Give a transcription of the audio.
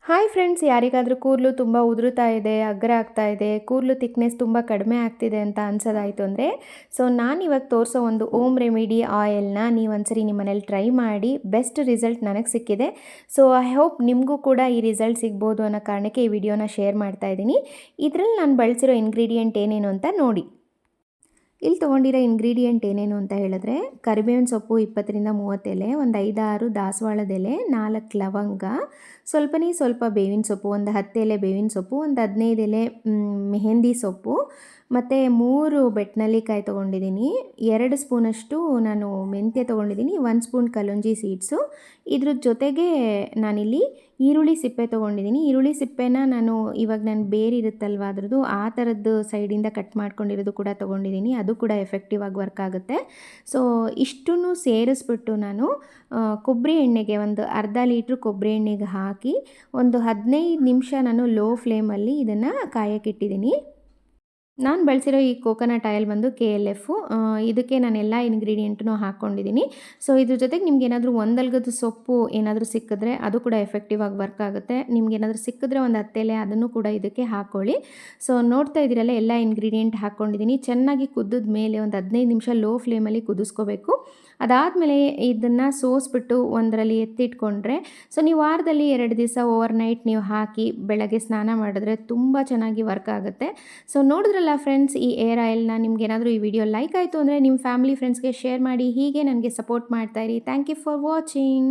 Hi friends, ಯಾರಿಗಾದರೂ ಕೂದಲು ತುಂಬ ಉದುರುತ್ತಾ ಇದೆ, ಅಗ್ರ ಆಗ್ತಾ ಇದೆ, ಕೂದಲು ಥಿಕ್ನೆಸ್ ತುಂಬ ಕಡಿಮೆ ಆಗ್ತಿದೆ ಅಂತ ಅನ್ಸೋದಾಯಿತು ಅಂದರೆ ನಾನಿವಾಗ ತೋರಿಸೋ ಒಂದು ಓಮ್ ರೆಮಿಡಿ ಆಯಿಲ್ನ ನೀವು ಒಂದ್ಸರಿ ನಿಮ್ಮ ಮನೇಲಿ ಟ್ರೈ ಮಾಡಿ. ಬೆಸ್ಟ್ ರಿಸಲ್ಟ್ ನನಗೆ ಸಿಕ್ಕಿದೆ. ಐ ಹೋಪ್ ನಿಮಗೂ ಕೂಡ ಈ ರಿಸಲ್ಟ್ ಸಿಗ್ಬೋದು ಅನ್ನೋ ಕಾರಣಕ್ಕೆ ಈ ವಿಡಿಯೋನ ಶೇರ್ ಮಾಡ್ತಾ ಇದ್ದೀನಿ. ಇದರಲ್ಲಿ ನಾನು ಬಳಸಿರೋ ಇಂಗ್ರೀಡಿಯೆಂಟ್ ಏನೇನು ಅಂತ ನೋಡಿ. ಇಲ್ಲಿ ತೊಗೊಂಡಿರೋ ಇಂಗ್ರೀಡಿಯೆಂಟ್ ಏನೇನು ಅಂತ ಹೇಳಿದ್ರೆ, ಕರಿಬೇವಿನ ಸೊಪ್ಪು 20-30 ಎಲೆ, ಒಂದು 5-6 ದಾಸವಾಳದ ಎಲೆ, 4 ಲವಂಗ, ಸ್ವಲ್ಪ ಬೇವಿನ ಸೊಪ್ಪು, ಒಂದು 10 ಎಲೆ ಬೇವಿನ ಸೊಪ್ಪು, ಒಂದು 15 ಎಲೆ ಮೆಹಂದಿ ಸೊಪ್ಪು, ಮತ್ತು 3 ಬೆಟ್ನಲ್ಲಿಕಾಯಿ ತೊಗೊಂಡಿದ್ದೀನಿ, 2 ಸ್ಪೂನಷ್ಟು ನಾನು ಮೆಂತ್ಯ ತೊಗೊಂಡಿದ್ದೀನಿ, 1 ಸ್ಪೂನ್ ಕಲೋಂಜಿ ಸೀಡ್ಸು. ಇದ್ರ ಜೊತೆಗೆ ನಾನಿಲ್ಲಿ ಈರುಳ್ಳಿ ಸಿಪ್ಪೆ ತೊಗೊಂಡಿದ್ದೀನಿ. ಈರುಳ್ಳಿ ಸಿಪ್ಪೆನ ಇವಾಗ ನಾನು ಬೇರೆ ಇರುತ್ತಲ್ವ ಅದ್ರದ್ದು ಆ ಥರದ್ದು ಸೈಡಿಂದ ಕಟ್ ಮಾಡ್ಕೊಂಡಿರೋದು ಕೂಡ ತೊಗೊಂಡಿದ್ದೀನಿ. ಅದು ಕೂಡ ಎಫೆಕ್ಟಿವ್ ಆಗಿ ವರ್ಕ್ ಆಗುತ್ತೆ. ಇಷ್ಟನ್ನು ಸೇರಿಸ್ಬಿಟ್ಟು ನಾನು ಕೊಬ್ಬರಿ ಎಣ್ಣೆಗೆ ಒಂದು ಅರ್ಧ ಲೀಟ್ರ್ ಕೊಬ್ಬರಿ ಎಣ್ಣೆಗೆ ಹಾಕಿ ಒಂದು 15 ನಿಮಿಷ ನಾನು ಲೋ ಫ್ಲೇಮಲ್ಲಿ ಇದನ್ನು ಕಾಯಕ್ಕಿಟ್ಟಿದ್ದೀನಿ. ನಾನು ಬಳಸಿರೋ ಈ ಕೋಕೋನಟ್ ಆಯಿಲ್ ಬಂದು KLF. ಇದಕ್ಕೆ ನಾನು ಎಲ್ಲ ಇಂಗ್ರೀಡಿಯೆಂಟನ್ನು ಹಾಕ್ಕೊಂಡಿದ್ದೀನಿ. ಇದ್ರ ಜೊತೆಗೆ ನಿಮ್ಗೇನಾದರೂ ಒಂದಲ್ಗದ ಸೊಪ್ಪು ಏನಾದರೂ ಸಿಕ್ಕಿದ್ರೆ ಅದು ಕೂಡ ಎಫೆಕ್ಟಿವ್ ಆಗಿ ವರ್ಕ್ ಆಗುತ್ತೆ. ನಿಮ್ಗೇನಾದರೂ ಸಿಕ್ಕಿದ್ರೆ ಒಂದು 10 ಎಲೆ ಅದನ್ನು ಕೂಡ ಇದಕ್ಕೆ ಹಾಕ್ಕೊಳ್ಳಿ. ನೋಡ್ತಾ ಇದ್ದೀರಲ್ಲ, ಎಲ್ಲ ಇಂಗ್ರೀಡಿಯೆಂಟ್ ಹಾಕ್ಕೊಂಡಿದ್ದೀನಿ. ಚೆನ್ನಾಗಿ ಕುದ್ದಿದ ಮೇಲೆ ಒಂದು 15 ನಿಮಿಷ ಲೋ ಫ್ಲೇಮಲ್ಲಿ ಕುದಿಸ್ಕೋಬೇಕು. ಅದಾದಮೇಲೆ ಇದನ್ನು ಸೋಸ್ಬಿಟ್ಟು ಒಂದರಲ್ಲಿ ಎತ್ತಿಟ್ಕೊಂಡ್ರೆ ನೀವು ವಾರದಲ್ಲಿ 2 ದಿವಸ ಓವರ್ನೈಟ್ ನೀವು ಹಾಕಿ ಬೆಳಗ್ಗೆ ಸ್ನಾನ ಮಾಡಿದ್ರೆ ತುಂಬ ಚೆನ್ನಾಗಿ ವರ್ಕ್ ಆಗುತ್ತೆ. ನೋಡಿದ್ರಲ್ಲ ಫ್ರೆಂಡ್ಸ್, ಈ ಏರ್ ಆಯಿಲ್ನ ನಿಮ್ಗೇನಾದರೂ ಈ ವಿಡಿಯೋ ಲೈಕ್ ಆಯಿತು ಅಂದರೆ ನಿಮ್ಮ ಫ್ಯಾಮಿಲಿ ಫ್ರೆಂಡ್ಸ್ಗೆ ಶೇರ್ ಮಾಡಿ. ಹೀಗೆ ನನಗೆ ಸಪೋರ್ಟ್ ಮಾಡ್ತಾಯಿರಿ. Thank you for watching.